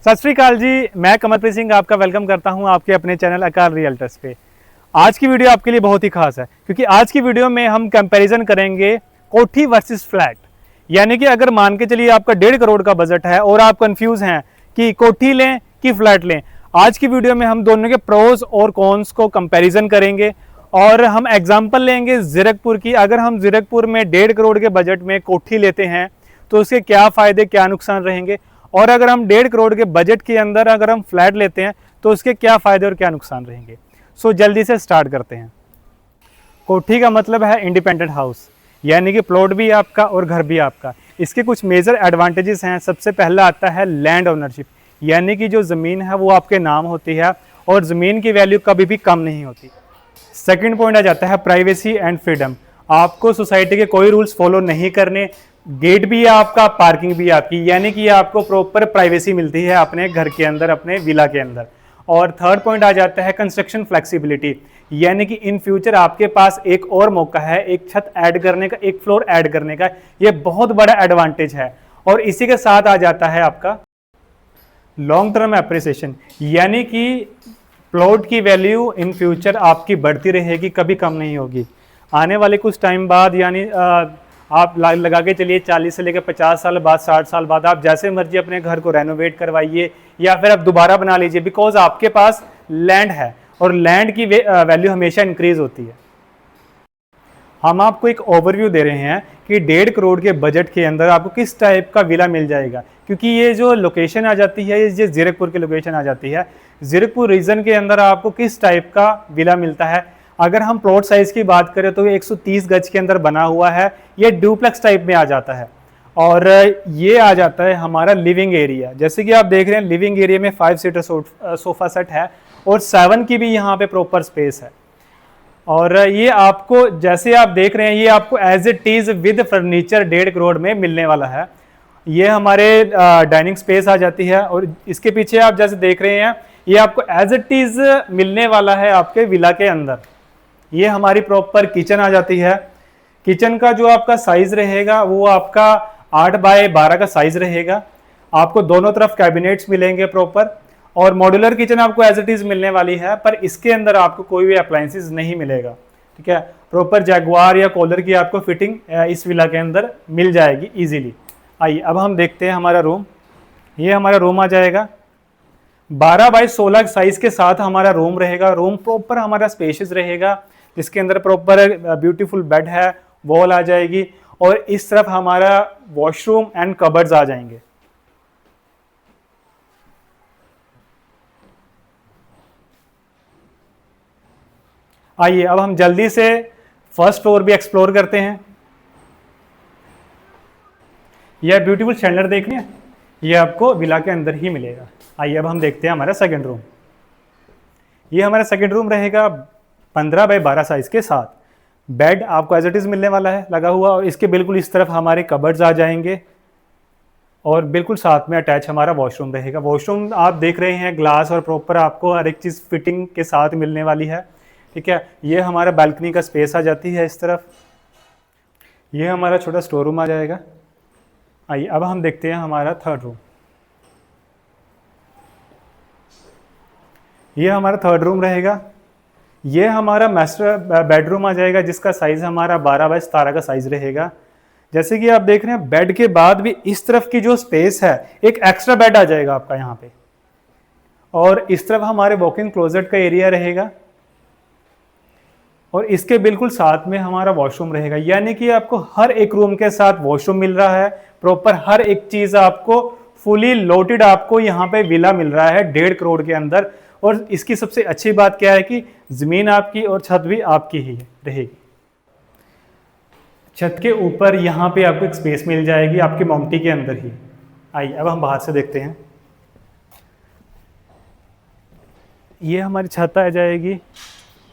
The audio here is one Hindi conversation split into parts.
सत श्री अकाल जी, मैं कमलप्रीत सिंह आपका वेलकम करता हूं आपके अपने चैनल अकाल रियल्टर्स पे। आज की वीडियो आपके लिए बहुत ही खास है क्योंकि आज की वीडियो में हम कंपैरिजन करेंगे कोठी वर्सेस फ्लैट। यानी कि अगर मान के चलिए आपका 1.5 करोड़ का बजट है और आप कंफ्यूज हैं कि कोठी लें कि फ्लैट लें, आज की वीडियो में हम दोनों के प्रोज और कॉन्स को कंपेरिजन करेंगे और हम एग्जाम्पल लेंगे जीरकपुर की। अगर हम जीरकपुर में 1.5 करोड़ के बजट में कोठी लेते हैं तो उसके क्या फ़ायदे क्या नुकसान रहेंगे, और अगर हम 1.5 करोड़ के बजट के अंदर अगर हम फ्लैट लेते हैं तो उसके क्या फ़ायदे और क्या नुकसान रहेंगे। सो जल्दी से स्टार्ट करते हैं। कोठी का मतलब है इंडिपेंडेंट हाउस, यानी कि प्लॉट भी आपका और घर भी आपका। इसके कुछ मेजर एडवांटेजेस हैं। सबसे पहला आता है लैंड ओनरशिप, यानी कि जो ज़मीन है वो आपके नाम होती है और ज़मीन की वैल्यू कभी भी कम नहीं होती। सेकंड पॉइंट आ जाता है प्राइवेसी एंड फ्रीडम। आपको सोसाइटी के कोई रूल्स फॉलो नहीं करने, गेट भी है आपका, पार्किंग भी है आपकी, यानी कि आपको प्रॉपर प्राइवेसी मिलती है अपने घर के अंदर, अपने विला के अंदर। और थर्ड पॉइंट आ जाता है कंस्ट्रक्शन फ्लेक्सिबिलिटी, यानी कि इन फ्यूचर आपके पास एक और मौका है एक छत ऐड करने का, एक फ्लोर ऐड करने का। ये बहुत बड़ा एडवांटेज है। और इसी के साथ आ जाता है आपका लॉन्ग टर्म एप्रिसिएशन, यानी कि प्लॉट की वैल्यू इन फ्यूचर आपकी बढ़ती रहेगी, कभी कम नहीं होगी। आने वाले कुछ टाइम बाद, यानी आप लगा के चलिए 40 से लेकर 50 साल बाद, 60 साल बाद आप जैसे मर्जी अपने घर को रेनोवेट करवाइए या फिर आप दोबारा बना लीजिए, बिकॉज आपके पास लैंड है और लैंड की वैल्यू हमेशा इंक्रीज होती है। हम आपको एक ओवरव्यू दे रहे हैं कि 1.5 करोड़ के बजट के अंदर आपको किस टाइप का विला मिल जाएगा, क्योंकि ये जो लोकेशन आ जाती है, ये जीरकपुर की लोकेशन आ जाती है। जीरकपुर रीजन के अंदर आपको किस टाइप का विला मिलता है। अगर हम प्लॉट साइज की बात करें तो 130 गज के अंदर बना हुआ है, ये डुप्लेक्स टाइप में आ जाता है। और ये आ जाता है हमारा लिविंग एरिया। जैसे कि आप देख रहे हैं लिविंग एरिया में 5 सीटर सोफा सेट है और 7 की भी यहाँ पे प्रॉपर स्पेस है। और ये आपको, जैसे आप देख रहे हैं, ये आपको as it is with furniture 1.5 crore में मिलने वाला है। ये हमारे डाइनिंग स्पेस आ जाती है और इसके पीछे आप जैसे देख रहे हैं ये आपको एज इट इज मिलने वाला है आपके विला के अंदर। ये हमारी प्रॉपर किचन आ जाती है। किचन का जो आपका साइज रहेगा वो आपका 8 बाय 12 का साइज रहेगा। आपको दोनों तरफ कैबिनेट्स मिलेंगे प्रॉपर, और मॉड्यूलर किचन आपको एज इट इज मिलने वाली है, पर इसके अंदर आपको कोई भी अप्लायंसेस नहीं मिलेगा। ठीक है, प्रॉपर जैगुआर या कॉलर की आपको फिटिंग इस विला के अंदर मिल जाएगी इजीली। आइए अब हम देखते हैं हमारा रूम। ये हमारा रूम आ जाएगा 12 बाय 16 साइज के साथ हमारा रूम रहेगा। रूम प्रॉपर हमारा स्पेशियस रहेगा, जिसके अंदर प्रॉपर ब्यूटीफुल बेड है, वॉल आ जाएगी, और इस तरफ हमारा वॉशरूम एंड कबर्ड्स आ जाएंगे। आइए अब हम जल्दी से फर्स्ट फ्लोर भी एक्सप्लोर करते हैं। यह ब्यूटीफुल शैंडलर देखने, ये आपको विला के अंदर ही मिलेगा। आइए अब हम देखते हैं हमारा सेकंड रूम। ये हमारा सेकंड रूम रहेगा 15 बाय 12 साइज के साथ। बेड आपको एज इट इज मिलने वाला है लगा हुआ, और इसके बिल्कुल इस तरफ हमारे कबर्ड्स आ जाएंगे और बिल्कुल साथ में अटैच हमारा वॉशरूम रहेगा। वॉशरूम आप देख रहे हैं ग्लास और प्रॉपर आपको हर एक चीज़ फिटिंग के साथ मिलने वाली है। ठीक है, ये हमारा बालकनी का स्पेस आ जाती है इस तरफ। ये हमारा छोटा स्टोर रूम आ जाएगा। आइए अब हम देखते हैं हमारा थर्ड रूम। ये हमारा थर्ड रूम रहेगा। ये हमारा मास्टर बेडरूम आ जाएगा, जिसका साइज हमारा 12 बाय 17 का साइज रहेगा। जैसे कि आप देख रहे हैं बेड के बाद भी इस तरफ की जो स्पेस है, एक एक्स्ट्रा बेड आ जाएगा आपका यहाँ पे, और इस तरफ हमारे वॉक इन क्लोजेट का एरिया रहेगा, और इसके बिल्कुल साथ में हमारा वॉशरूम रहेगा। यानी कि आपको हर एक रूम के साथ वॉशरूम मिल रहा है, प्रॉपर हर एक चीज आपको फुली लोटेड आपको यहाँ पे विला मिल रहा है 1.5 करोड़ के अंदर। और इसकी सबसे अच्छी बात क्या है कि जमीन आपकी और छत भी आपकी ही रहेगी। छत के ऊपर यहाँ पे आपको एक स्पेस मिल जाएगी आपकी मोमटी के अंदर ही। आइए अब हम बाहर से देखते हैं। ये हमारी छत आ जाएगी।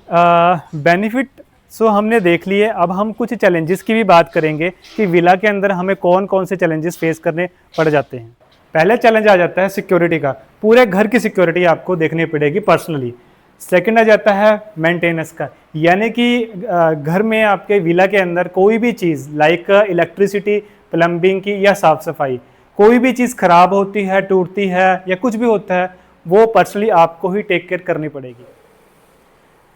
बेनिफिट सो हमने देख लिए। अब हम कुछ चैलेंजेस की भी बात करेंगे कि विला के अंदर हमें कौन कौन से चैलेंजेस फेस करने पड़ जाते हैं। पहले चैलेंज आ जाता है सिक्योरिटी का, पूरे घर की सिक्योरिटी आपको देखनी पड़ेगी पर्सनली। सेकंड आ जाता है मेंटेनेंस का, यानी कि घर में आपके विला के अंदर कोई भी चीज़ लाइक इलेक्ट्रिसिटी, प्लम्बिंग की या साफ़ सफाई, कोई भी चीज़ खराब होती है, टूटती है या कुछ भी होता है, वो पर्सनली आपको ही टेक केयर करनी पड़ेगी।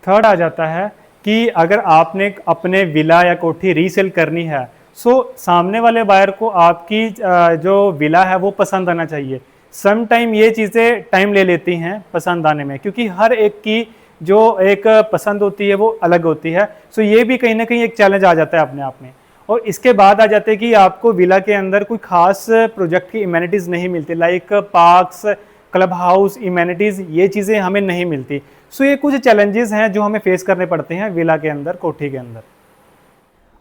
थर्ड आ जाता है कि अगर आपने अपने विला या कोठी रीसेल करनी है, सो सामने वाले बायर को आपकी जो विला है वो पसंद आना चाहिए। सम टाइम ये चीज़ें टाइम ले लेती हैं पसंद आने में, क्योंकि हर एक की जो एक पसंद होती है वो अलग होती है। सो ये भी कहीं ना कहीं एक चैलेंज आ जाता है अपने आप में। और इसके बाद आ जाते हैं कि आपको विला के अंदर कोई खास प्रोजेक्ट की इम्यूनिटीज़ नहीं मिलती, like parks, club house, immunities, ये चीज़ें हमें नहीं मिलती। सो ये कुछ चैलेंजेस हैं जो हमें फेस करने पड़ते हैं विला के अंदर, कोठी के अंदर।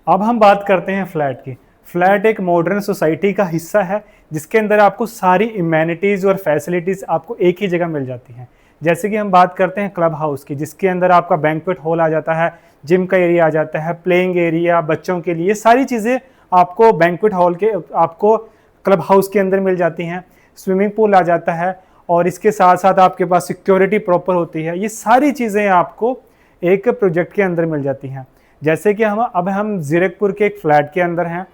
अब हम बात करते हैं फ्लैट की। फ्लैट एक मॉडर्न सोसाइटी का हिस्सा है जिसके अंदर आपको सारी इम्यूनिटीज़ और फैसिलिटीज़ आपको एक ही जगह मिल जाती हैं। जैसे कि हम बात करते हैं क्लब हाउस की, जिसके अंदर आपका बैंक्वेट हॉल आ जाता है, जिम का एरिया आ जाता है, प्लेइंग एरिया बच्चों के लिए, सारी चीज़ें आपको बैंक्वेट हॉल के आपको क्लब हाउस के अंदर मिल जाती हैं। स्विमिंग पूल आ जाता है और इसके साथ साथ आपके पास सिक्योरिटी प्रॉपर होती है। ये सारी चीज़ें आपको एक प्रोजेक्ट के अंदर मिल जाती हैं। जैसे कि हम जीरकपुर के एक फ्लैट के अंदर हैं।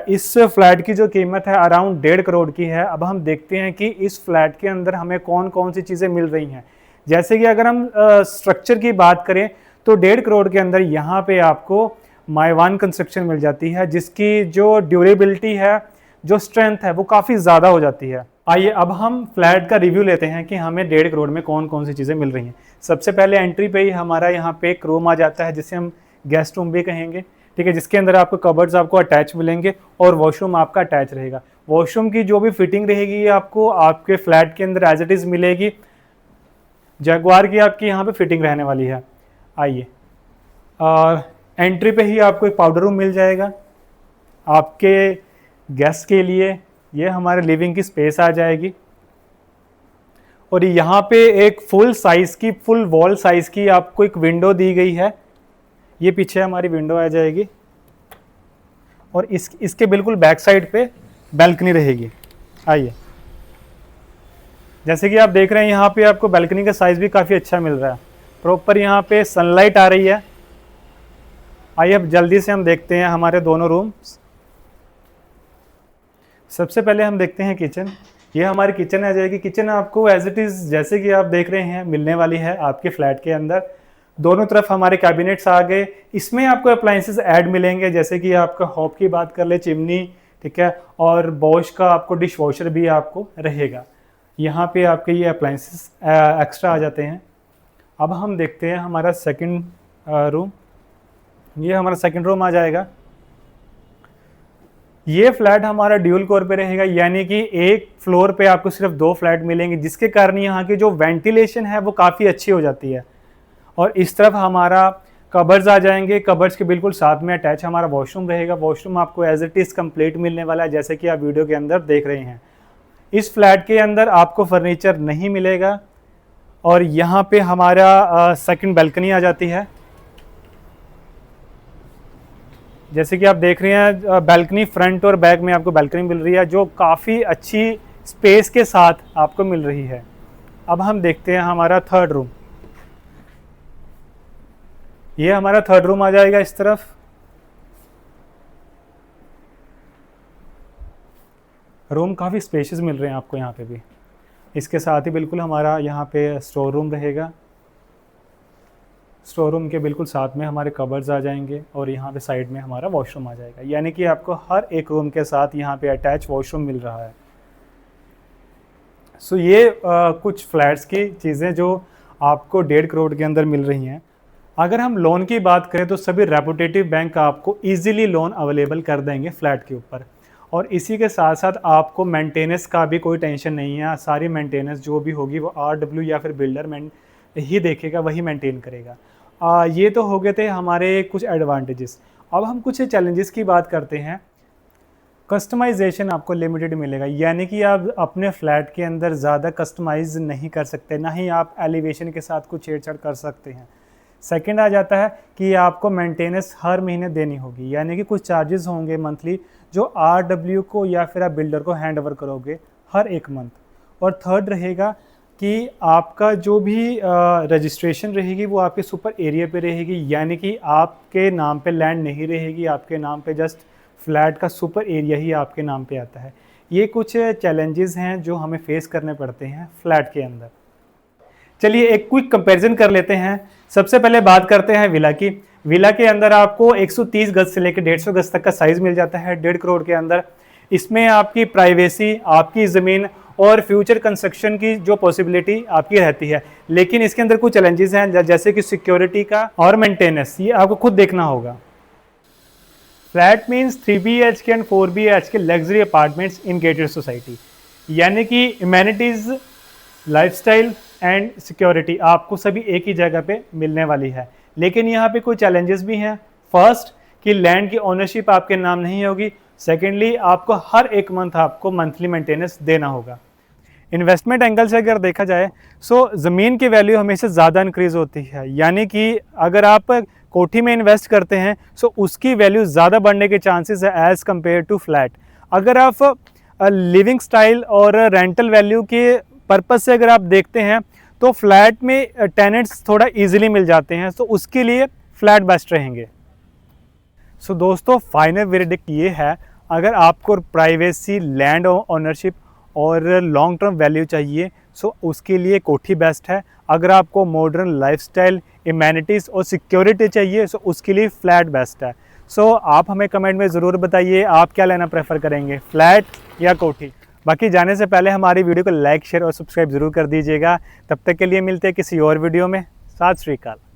इस फ्लैट की जो कीमत है अराउंड 1.5 करोड़ की है। अब हम देखते हैं कि इस फ्लैट के अंदर हमें कौन कौन सी चीज़ें मिल रही हैं। जैसे कि अगर हम स्ट्रक्चर की बात करें तो 1.5 करोड़ के अंदर यहाँ पे आपको माइवान कंस्ट्रक्शन मिल जाती है, जिसकी जो ड्यूरेबिलिटी है, जो स्ट्रेंथ है, वो काफ़ी ज़्यादा हो जाती है। आइए अब हम फ्लैट का रिव्यू लेते हैं कि हमें 1.5 करोड़ में कौन कौन सी चीज़ें मिल रही हैं। सबसे पहले एंट्री पे ही हमारा यहाँ पे एक रूम आ जाता है जिसे हम गेस्ट रूम भी कहेंगे, ठीक है, जिसके अंदर आपको कबर्ड्स आपको अटैच मिलेंगे और वॉशरूम आपका अटैच रहेगा। वॉशरूम की जो भी फिटिंग रहेगी ये आपको आपके फ्लैट के अंदर एज इट इज़ मिलेगी। जगुआर की आपकी यहाँ पे फिटिंग रहने वाली है। आइए, और एंट्री पे ही आपको एक पाउडर रूम मिल जाएगा आपके गेस्ट के लिए। ये हमारे लिविंग की स्पेस आ जाएगी और यहाँ पे एक फुल साइज़ की, फुल वॉल साइज़ की आपको एक विंडो दी गई है। ये पीछे हमारी विंडो आ जाएगी और इसके बिल्कुल बैक साइड पे बैल्कनी रहेगी। आइए, जैसे कि आप देख रहे हैं यहाँ पे आपको बैल्कनी का साइज़ भी काफ़ी अच्छा मिल रहा है, प्रॉपर यहाँ पे सनलाइट आ रही है। आइए अब जल्दी से हम देखते हैं हमारे दोनों रूम्स। सबसे पहले हम देखते हैं किचन। ये हमारी किचन आ जाएगी। किचन आपको एज इट इज़ जैसे कि आप देख रहे हैं मिलने वाली है आपके फ्लैट के अंदर। दोनों तरफ हमारे कैबिनेट्स आ गए। इसमें आपको अप्लाइंसेस ऐड मिलेंगे, जैसे कि आपका हॉब की बात कर ले, चिमनी, ठीक है, और बॉश का आपको डिश वॉशर भी आपको रहेगा। यहाँ पे आपके ये अप्लाइंसेस एक्स्ट्रा आ जाते हैं। अब हम देखते हैं हमारा सेकंड रूम। ये हमारा सेकंड रूम आ जाएगा। ये फ्लैट हमारा ड्यूल कोर पे रहेगा, यानी कि एक फ्लोर पे आपको सिर्फ 2 फ्लैट मिलेंगे, जिसके कारण यहाँ की जो वेंटिलेशन है वो काफ़ी अच्छी हो जाती है। और इस तरफ हमारा कबर्ड्स आ जाएंगे। कबर्ड्स के बिल्कुल साथ में अटैच हमारा वॉशरूम रहेगा। वॉशरूम आपको एज इट इज़ कंप्लीट मिलने वाला है, जैसे कि आप वीडियो के अंदर देख रहे हैं। इस फ्लैट के अंदर आपको फर्नीचर नहीं मिलेगा। और यहाँ पे हमारा सेकंड बैल्कनी आ जाती है। जैसे कि आप देख रहे हैं बैल्कनी फ्रंट और बैक में आपको बैल्कनी मिल रही है, जो काफ़ी अच्छी स्पेस के साथ आपको मिल रही है। अब हम देखते हैं हमारा थर्ड रूम। ये हमारा थर्ड रूम आ जाएगा इस तरफ। रूम काफ़ी स्पेशियस मिल रहे हैं आपको यहाँ पे भी। इसके साथ ही बिल्कुल हमारा यहाँ पे स्टोर रूम रहेगा। स्टोर रूम के बिल्कुल साथ में हमारे कबर्ड्स आ जाएंगे और यहाँ पे साइड में हमारा वॉशरूम आ जाएगा, यानी कि आपको हर एक रूम के साथ यहाँ पे अटैच वॉशरूम मिल रहा है। सो ये कुछ फ्लैट्स की चीज़ें जो आपको 1.5 करोड़ के अंदर मिल रही हैं। अगर हम लोन की बात करें तो सभी रेपुटेटिव बैंक आपको ईजिली लोन अवेलेबल कर देंगे फ्लैट के ऊपर। और इसी के साथ साथ आपको मेंटेनेंस का भी कोई टेंशन नहीं है। सारी मेंटेनेंस जो भी होगी वो RW या फिर बिल्डर ही देखेगा, वही मेंटेन करेगा। ये तो हो गए थे हमारे कुछ एडवांटेजेस। अब हम कुछ चैलेंजेस की बात करते हैं। कस्टमाइजेशन आपको लिमिटेड मिलेगा, यानी कि आप अपने फ्लैट के अंदर ज़्यादा कस्टमाइज नहीं कर सकते, ना ही आप एलिवेशन के साथ कुछ छेड़छाड़ कर सकते हैं। सेकंड आ जाता है कि आपको मेंटेनेंस हर महीने देनी होगी, यानी कि कुछ चार्जेस होंगे मंथली जो RW को या फिर आप बिल्डर को हैंड ओवर करोगे हर एक मंथ। और थर्ड रहेगा कि आपका जो भी रजिस्ट्रेशन रहेगी वो आपके सुपर एरिया पे रहेगी, यानी कि आपके नाम पे लैंड नहीं रहेगी, आपके नाम पे जस्ट फ्लैट का सुपर एरिया ही आपके नाम पे आता है। ये कुछ चैलेंजेस हैं जो हमें फेस करने पड़ते हैं फ्लैट के अंदर। चलिए एक क्विक कंपैरिजन कर लेते हैं। सबसे पहले बात करते हैं विला की। विला के अंदर आपको 130 गज से लेकर 150 गज तक का साइज मिल जाता है 1.5 करोड़ के अंदर। इसमें आपकी प्राइवेसी, आपकी ज़मीन और फ्यूचर कंस्ट्रक्शन की जो पॉसिबिलिटी आपकी रहती है, लेकिन इसके अंदर कुछ चैलेंजेस हैं जैसे कि सिक्योरिटी का और मेंटेनेंस, ये आपको खुद देखना होगा। Flat means 3 BHK and 4 BHK luxury apartments in gated society, यानी कि इम्यूनिटीज़, लाइफस्टाइल एंड सिक्योरिटी आपको सभी एक ही जगह पे मिलने वाली है। लेकिन यहाँ पे कुछ चैलेंजेस भी हैं। फर्स्ट कि लैंड की ओनरशिप आपके नाम नहीं होगी। सेकेंडली आपको हर एक मंथ आपको मंथली मेंटेनेंस देना होगा। इन्वेस्टमेंट एंगल से अगर देखा जाए सो ज़मीन की वैल्यू हमेशा ज़्यादा इंक्रीज होती है, यानी कि अगर आप कोठी में इन्वेस्ट करते हैं सो उसकी वैल्यू ज़्यादा बढ़ने के चांसेस है एज़ कम्पेयर टू फ्लैट। अगर आप लिविंग स्टाइल और रेंटल वैल्यू के पर्पज़ से अगर आप देखते हैं तो फ्लैट में टेनेंट्स थोड़ा इजीली मिल जाते हैं, तो उसके लिए फ्लैट बेस्ट रहेंगे। सो दोस्तों फाइनल वर्डिक्ट ये है, अगर आपको प्राइवेसी, लैंड ओनरशिप और लॉन्ग टर्म वैल्यू चाहिए सो उसके लिए कोठी बेस्ट है। अगर आपको मॉडर्न लाइफस्टाइल, इम्यूनिटीज़ और सिक्योरिटी चाहिए सो उसके लिए फ्लैट बेस्ट है। सो आप हमें कमेंट में ज़रूर बताइए आप क्या लेना प्रेफर करेंगे, फ्लैट या कोठी। बाकी जाने से पहले हमारी वीडियो को लाइक, शेयर और सब्सक्राइब ज़रूर कर दीजिएगा। तब तक के लिए मिलते हैं किसी और वीडियो में। सत श्री अकाल।